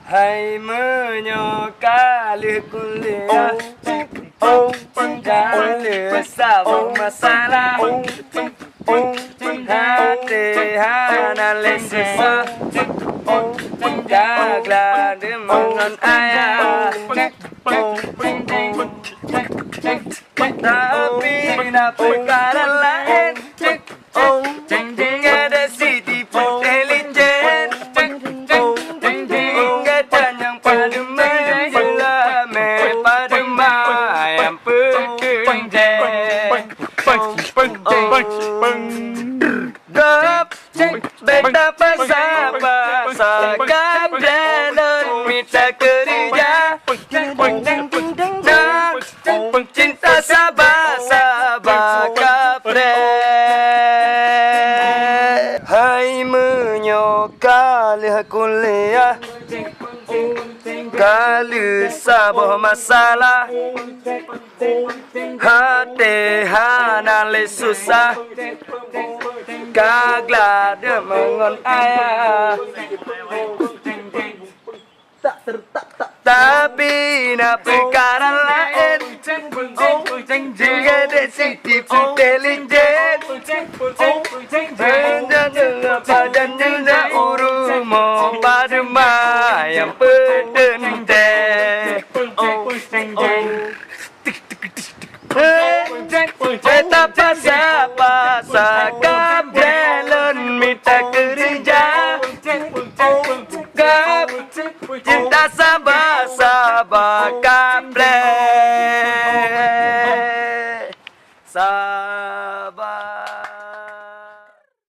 Hai menyokali kuliah Jangan risau masalah Hati hana lesesa Gaglah demangan ayah Tapi kenapa perkara lain Ada Siti Intelijen Ingatan yang pada menjelame Pada mayam pekerjaan Gap betapa sabar Gablenon minta kerja Dan cinta sabar kapret Hai menyokali kuliah Kali sabar masalah Hati hana le susah Gaglah demangan ayah Tapi nak perkara lain Jika ada Siti Intelijen Jangan pada nyenda urumu pada mayam pedendam